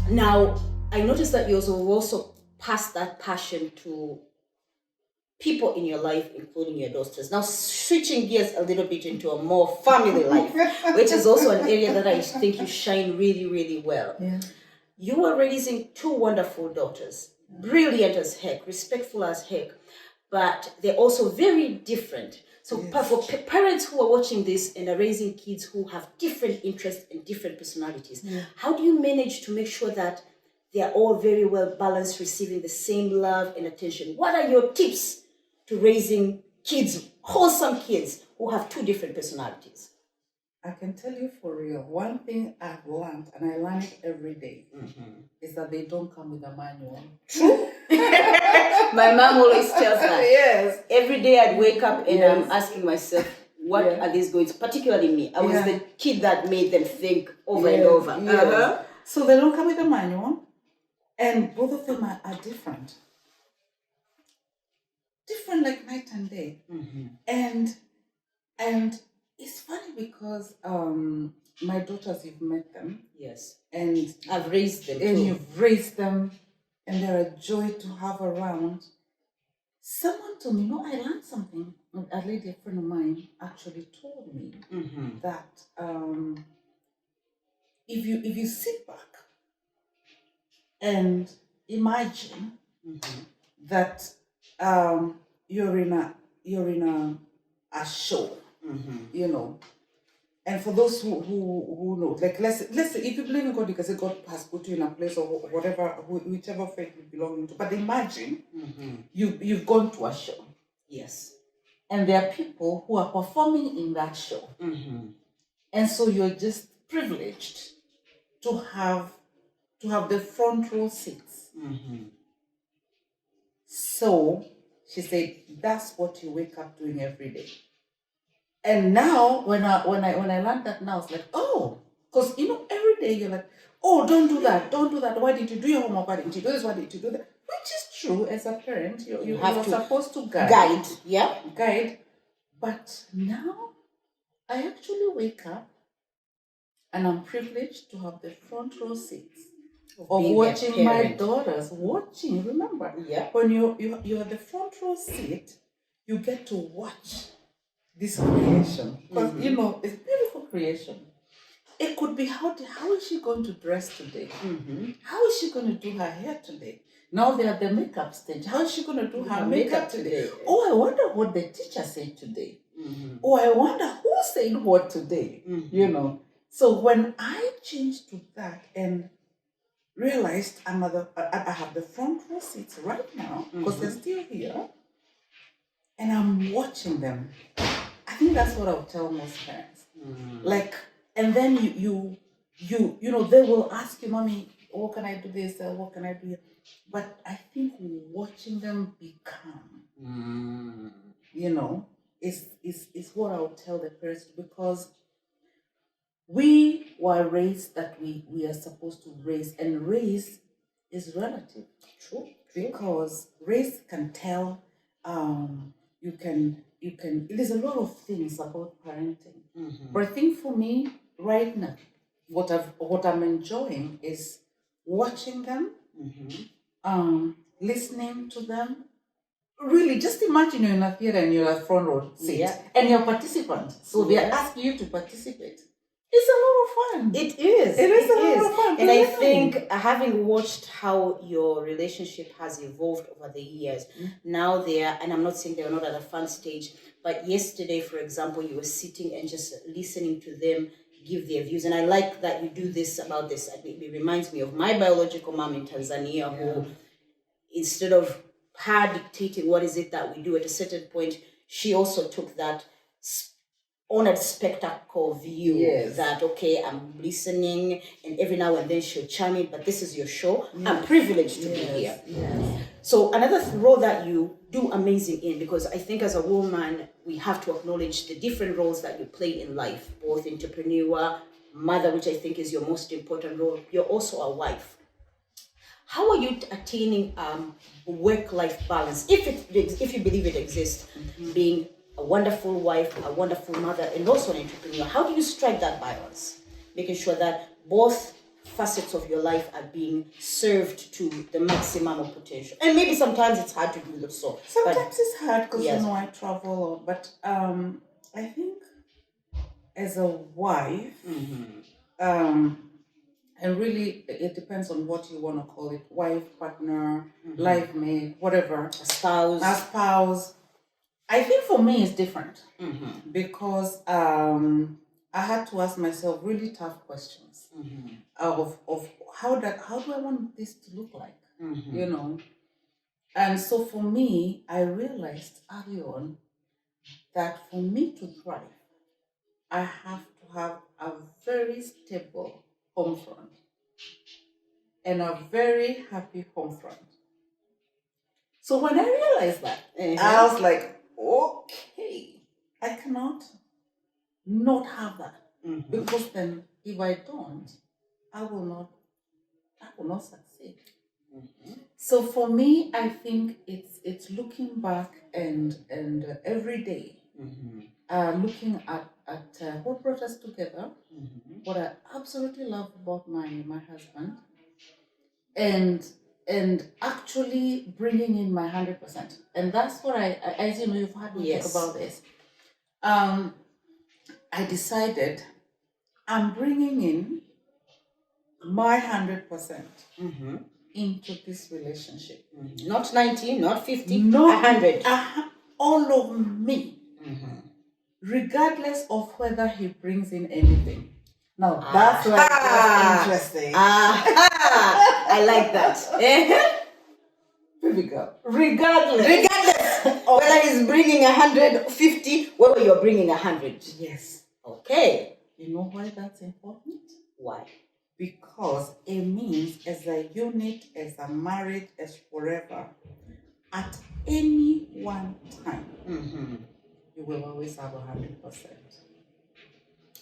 Now, I noticed that you also passed that passion to people in your life, including your daughters. Now, switching gears a little bit into a more family life, which is also an area that I think you shine really, really well. Yeah. You are raising two wonderful daughters, brilliant as heck, respectful as heck, but they're also very different. So for parents who are watching this and are raising kids who have different interests and different personalities, how do you manage to make sure that they are all very well balanced, receiving the same love and attention? What are your tips to raising kids, wholesome kids, who have two different personalities? I can tell you for real, one thing I've learned, and I learn it every day, is that they don't come with a manual. True. My mom always tells that. Yes. Every day I'd wake up and I'm asking myself, what are these going to, particularly me. I was the kid that made them think over and over. Yes. So they don't come with a manual, and both of them are different. Different like night and day. And it's funny because my daughters, you've met them. Yes. And I've raised them and too. You've raised them, and they're a joy to have around. Someone told me, I learned something. A lady, a friend of mine, actually told me that if you sit back and imagine that you're in a show, and for those who know, like let's say if you believe in God, you can say God has put you in a place or whatever, whichever faith you belong to. But imagine you've gone to a show. Yes. And there are people who are performing in that show. And so you're just privileged to have the front row seats. So she said, that's what you wake up doing every day. And now, when I learned that now, it's like, because every day you're like, don't do that. Why did you do your homework? Why didn't you do this? Why did you do that? Which is true as a parent. You are supposed to guide. Yeah. Guide. But now, I actually wake up, and I'm privileged to have the front row seats of watching my daughters. Remember? Yeah. When you're at the front row seat, you get to watch this creation, because it's beautiful creation. It could be how is she going to dress today? How is she going to do her hair today? Now they're at the makeup stage. How is she going to do her makeup today? I wonder what the teacher said today. I wonder who's saying what today. So when I changed to that and realized I have the front row seats right now because they're still here, and I'm watching them. I think that's what I'll tell most parents. Like, and then you they will ask you, Mommy, what can I do this? What can I do here? But I think watching them become, is what I'll tell the parents, because we were raised that we are supposed to raise, and raise is relative. True. Because raise can tell, there's a lot of things about parenting. But I think for me right now, what I'm enjoying is watching them, listening to them. Really, just imagine you're in a theater and you're a front row seat and you're a participant. So they're asking you to participate. It's a lot of fun. It is. It is a lot of fun. And I think having watched how your relationship has evolved over the years, now and I'm not saying they're not at a fun stage, but yesterday, for example, you were sitting and just listening to them give their views. And I like that you do this about this. It reminds me of my biological mom in Tanzania, who, instead of her dictating what is it that we do at a certain point, she also took that honored spectacle view that, okay, I'm listening, and every now and then she'll chime in, but this is your show. I'm privileged to be here. So another role that you do amazing in, because I think as a woman, we have to acknowledge the different roles that you play in life, both entrepreneur, mother, which I think is your most important role. You're also a wife. How are you attaining work-life balance, if you believe it exists, being a wonderful wife, a wonderful mother, and also an entrepreneur? How do you strike that balance, making sure that both facets of your life are being served to the maximum of potential. And maybe sometimes it's hard to do so. Sometimes it's hard because yes. I travel a lot, but I think as a wife, and really it depends on what you want to call it: wife, partner, life mate, whatever, a spouse. I think for me it's different because I had to ask myself really tough questions of how do I want this to look like, you know. And so for me, I realized early on that for me to thrive, I have to have a very stable home front and a very happy home front. So when I realized that, I was like, okay, I cannot not have that. Because then if I don't, I will not succeed. So for me, I think it's looking back and every day looking at what brought us together, what I absolutely love about my husband, and actually bringing in my 100%. And that's what I as you know, you've had me talk about this. I decided I'm bringing in my 100% into this relationship. Not 90, not 50, not 100. All of me. Regardless of whether he brings in anything. Now that's where it gets interesting. I like that. Here we go. Regardless of whether he's bringing 150, whether you're bringing 100. Yes. Okay. You know why that's important? Why? Because it means as a unit, as a marriage, as forever, at any one time, you will always have 100%.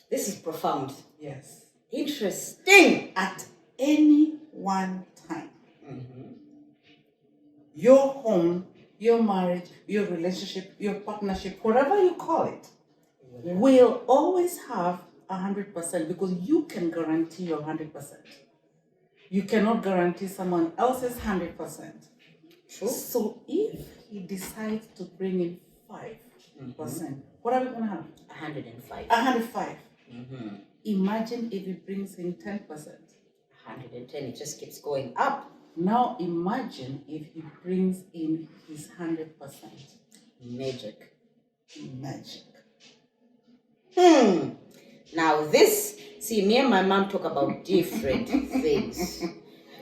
This is profound. Yes. Interesting. At any one time, your home, your marriage, your relationship, your partnership, whatever you call it, will always have 100% because you can guarantee your 100%. You cannot guarantee someone else's 100%. True. So if he decides to bring in 5%, what are we going to have? 105. 105. Imagine if he brings in 10%. 110. It just keeps going up. Now imagine if he brings in his 100%. Magic. Now this, see, me and my mom talk about different things.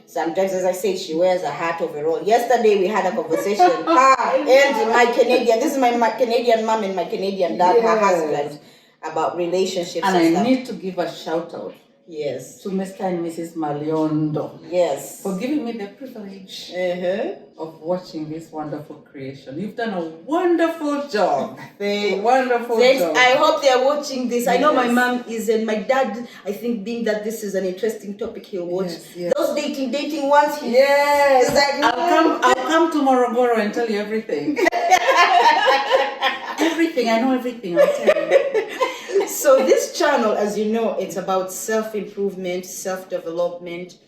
Sometimes, as I say, she wears a hat overall. Yesterday we had a conversation. And my Canadian, this is my Canadian mom and my Canadian dad, her husband, about relationships. And I need to give a shout out. Yes. To Mr. and Mrs. Maliondo. Yes. For giving me the privilege of watching this wonderful creation. You've done a wonderful job. Wonderful job. I hope they are watching this. Yes. I know my mom is, and my dad, I think being that this is an interesting topic, he'll watch. Yes. Those dating ones. Yes. Like, I'll come tomorrow, Goro, and tell you everything. Everything. I know everything. I'll tell you. So this channel, as you know, it's about self-improvement, self-development.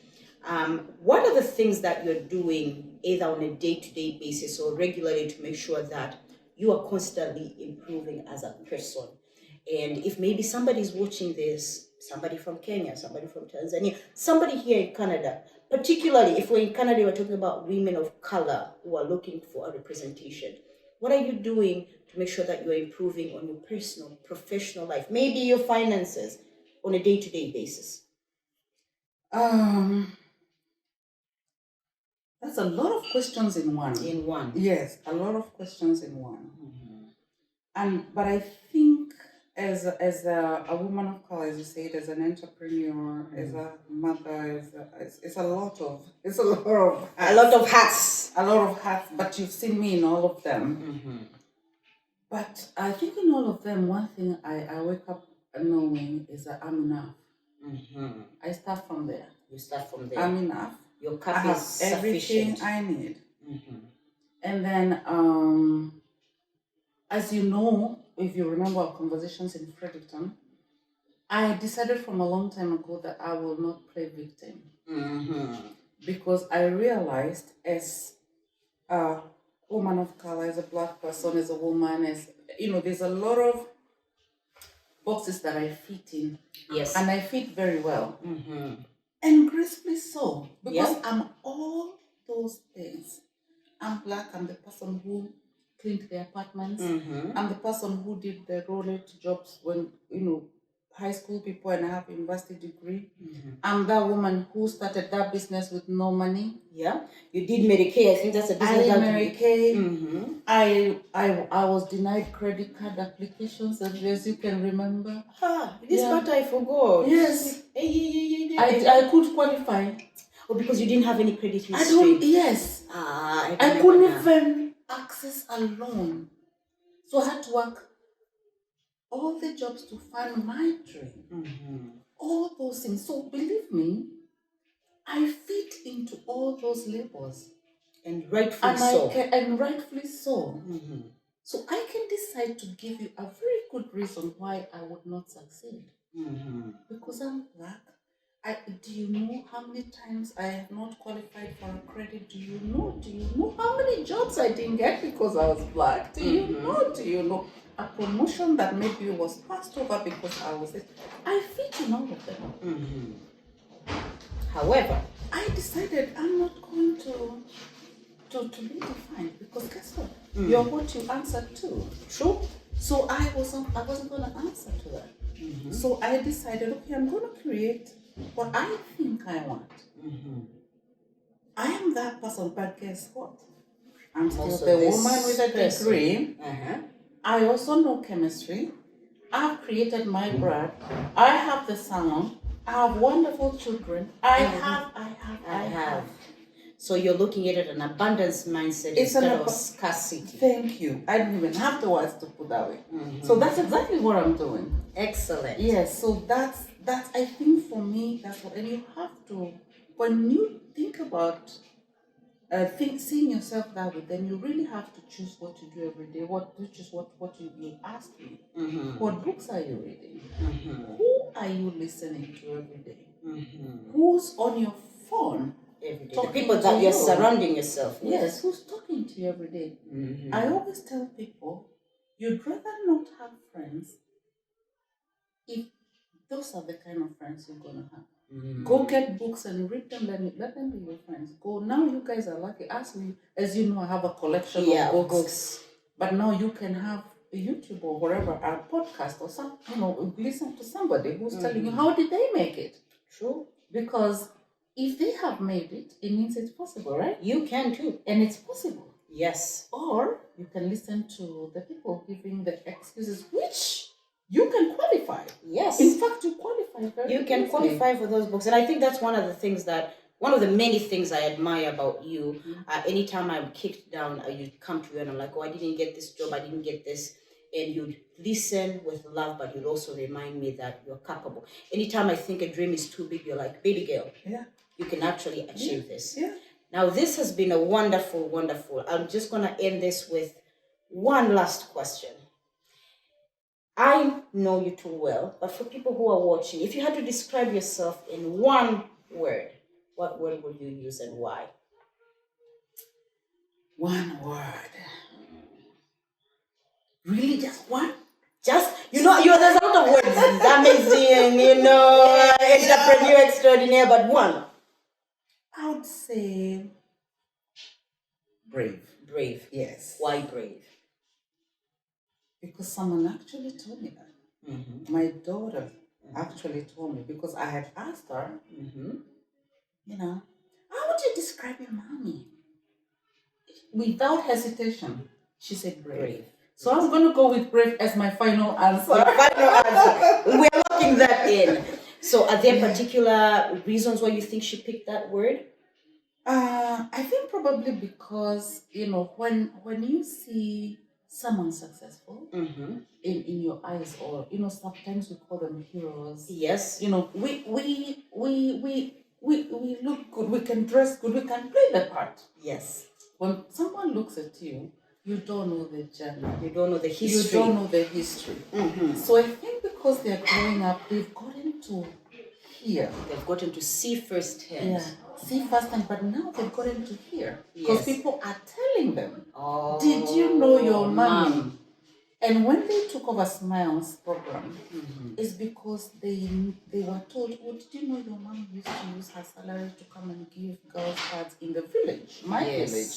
What are the things that you're doing either on a day-to-day basis or regularly to make sure that you are constantly improving as a person? And if maybe somebody's watching this, somebody from Kenya, somebody from Tanzania, somebody here in Canada, particularly if we're in Canada, we're talking about women of color who are looking for a representation. What are you doing to make sure that you're improving on your personal, professional life, maybe your finances, on a day-to-day basis? That's a lot of questions in one. In one. Yes, a lot of questions in one. But I think as a woman of color, as you said, as an entrepreneur, as a mother, it's a lot of hats. A lot of hats, but you've seen me in all of them. But I think in all of them, one thing I wake up knowing is that I'm enough. I start from there. You start from there. I'm enough. Your cup I have is sufficient. everything I need. And then, as you know, if you remember our conversations in Fredericton, I decided from a long time ago that I will not play victim. Because I realized as a woman of color, as a black person, as a woman, as there's a lot of boxes that I fit in. Yes. And I fit very well. And gracefully so. Because I'm all those things. I'm black, I'm the person who cleaned the apartments. I'm the person who did the rolled jobs when, high school people, and I have a university degree. I'm that woman who started that business with no money. Yeah. You did Medicaid. I think that's a business. I did Medicaid. I was denied credit card applications, as you can remember. This part I forgot. Yes. I could qualify. Oh, because you didn't have any credit history. Yes. I couldn't even access a loan. So I had to work all the jobs to fund my dream. All those things. So believe me, I fit into all those labels. And rightfully so. And rightfully so. So I can decide to give you a very good reason why I would not succeed. Because I'm black. Do you know how many times I have not qualified for a credit? Do you know how many jobs I didn't get because I was black? Do you know a promotion that maybe was passed over because I was it? I fit in all of them. However, I decided I'm not going to be defined, because guess what? You're what you answered to. True. So I wasn't going to answer to that. So I decided, okay, I'm going to create what I think I want. I am that person, but guess what? I'm still the woman with a degree. I also know chemistry. I've created my brand. I have the salon. I have wonderful children. I have. So you're looking at it an abundance mindset instead of scarcity. Thank you. I didn't even have the words to put that way. So that's exactly what I'm doing. Excellent. Yes. So that's I think for me that's what. And you have to, when you think about seeing yourself that way, then you really have to choose what you do every day. What you ask me. What books are you reading? Who are you listening to every day? Who's on your phone? Every day. The people that you're surrounding yourself with. Yes, who's talking to you every day. I always tell people, you'd rather not have friends if those are the kind of friends you're going to have. Go get books and read them, let them be your friends. Go. Now you guys are lucky. As you know, I have a collection of books. But now you can have a YouTube or whatever, a podcast or listen to somebody who's telling you, how did they make it? True. Because if they have made it, it means it's possible, right? You can too. And it's possible. Yes. Or you can listen to the people giving the excuses, which you can qualify. Yes. In fact, you qualify very You can qualify for those books. And I think that's one of the many things I admire about you. Anytime I'm kicked down, you come to me and I'm like, oh, I didn't get this job, I didn't get this. And you'd listen with love, but you'd also remind me that you're capable. Anytime I think a dream is too big, you're like, baby girl, you can actually achieve this. Yeah. Now, this has been a wonderful, wonderful. I'm just going to end this with one last question. I know you too well, but for people who are watching, if you had to describe yourself in one word, what word would you use and why? One word. Really, just one? There's a lot of words. Amazing, entrepreneur extraordinaire, but one. I would say brave. Brave. Yes. Why brave? Because someone actually told me that. My daughter actually told me, because I had asked her, how would you describe your mommy? Without hesitation, she said brave. So I'm going to go with brave as my final answer. We're locking that in. So are there particular reasons why you think she picked that word? I think probably because, when you see someone successful in your eyes, or, sometimes we call them heroes. Yes. We look good, we can dress good, we can play the part. Yes. When someone looks at you, you don't know the journey. You don't know the history. You don't know the history. So I think because they're growing up, they've gotten to hear. They've gotten to see firsthand. Yeah, see firsthand, but now they've gotten to hear. Because people are telling them, oh, did you know your mommy? And when they took over Smile's program, it's because they were told, oh, did you know your mom used to use her salary to come and give girls cards in the village, my village?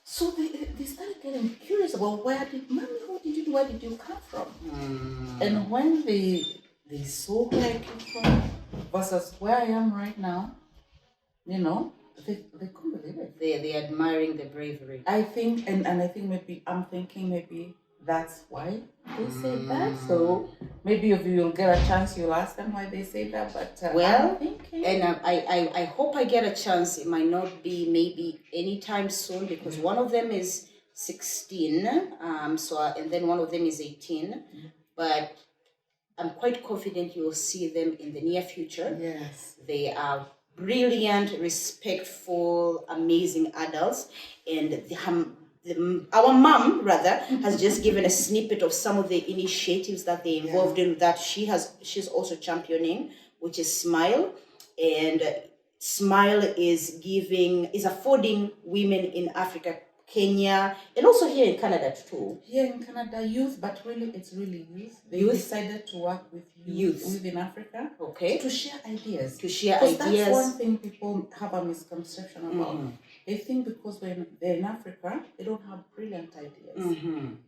So they started getting curious about where did you come from? And when they saw where I came from versus where I am right now, you know, they couldn't believe it. They're admiring the bravery. I think, and I think I'm thinking maybe that's why they said that. So maybe if you'll get a chance, you'll ask them why they say that. But well, and I hope I get a chance. It might not be maybe anytime soon because one of them is 16, and then one of them is 18. But I'm quite confident you will see them in the near future. Yes, they are brilliant, respectful, amazing adults, and our mom rather has just given a snippet of some of the initiatives that they're involved in that she's also championing, which is Smile. And Smile is affording women in Africa, Kenya, and also here in Canada too. Here in Canada, youth, but really it's really youth. They decided to work with youth within Africa, to share ideas. Because that's one thing people have a misconception about. They think because when they're in Africa, they don't have brilliant ideas.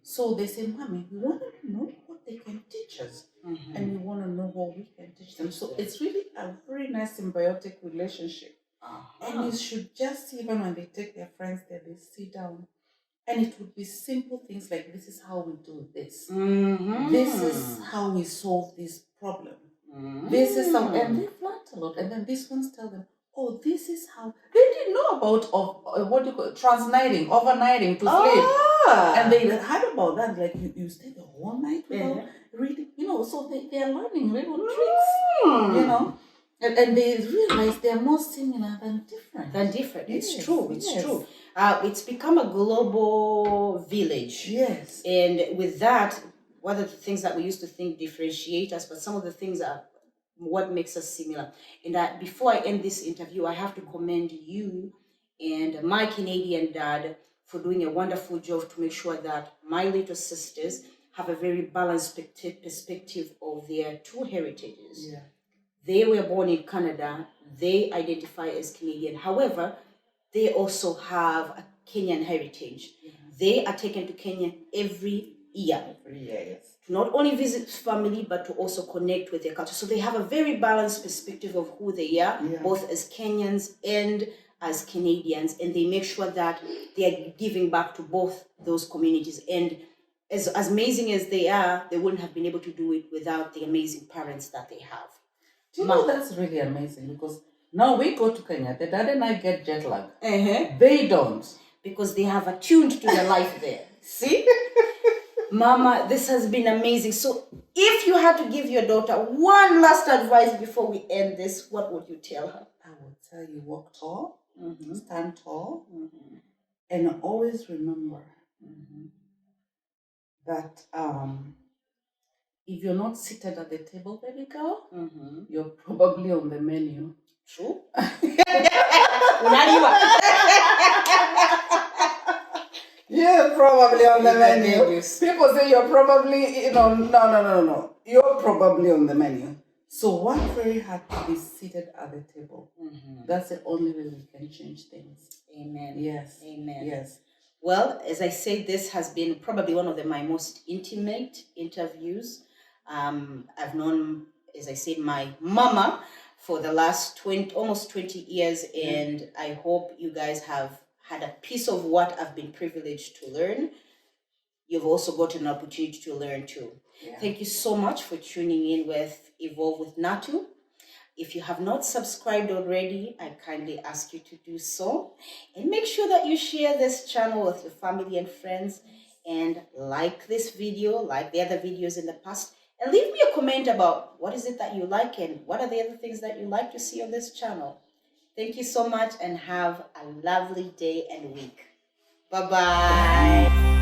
So they say, Mommy, we want to know what they can teach us. And we want to know what we can teach them. So it's really a very nice symbiotic relationship. And you should just, even when they take their friends there, they sit down. And it would be simple things like, this is how we do this. This is how we solve this problem. This is how, and they've learned a lot. And then these ones tell them, oh, this is how, they didn't know about, what do you call it, overnighting to sleep. And they heard about that, like you stay the whole night without reading, so they are learning little tricks, And they realize they are more similar than different. It's true. It's become a global village. Yes. And with that, one of the things that we used to think differentiate us, but some of the things are what makes us similar. And before I end this interview, I have to commend you and my Canadian dad for doing a wonderful job to make sure that my little sisters have a very balanced perspective of their two heritages. Yeah. They were born in Canada. They identify as Canadian. However, they also have a Kenyan heritage. They are taken to Kenya every year. Yes. To not only visit family, but to also connect with their culture. So they have a very balanced perspective of who they are, both as Kenyans and as Canadians. And they make sure that they are giving back to both those communities. And as amazing as they are, they wouldn't have been able to do it without the amazing parents that they have. Do you know that's really amazing? Because now we go to Kenya, the dad and I get jet lag. They don't. Because they have attuned to the life there. See? Mama, this has been amazing. So if you had to give your daughter one last advice before we end this, what would you tell her? I would tell you, walk tall, stand tall, and always remember that if you're not seated at the table, baby girl, you're probably on the menu. True. You're probably on the menu. People say you're probably, no. You're probably on the menu. So work very hard to be seated at the table. That's the only way we can change things. Amen. Yes. Amen. Yes. Well, as I say, this has been probably one of my most intimate interviews. I've known, as I said, my mama for the last almost 20 years, and I hope you guys have had a piece of what I've been privileged to learn. You've also got an opportunity to learn too. Yeah. Thank you so much for tuning in with Evolve with Natu. If you have not subscribed already, I kindly ask you to do so. And make sure that you share this channel with your family and friends, and like this video, like the other videos in the past, and leave me a comment about what is it that you like and what are the other things that you like to see on this channel. Thank you so much and have a lovely day and week. Bye bye.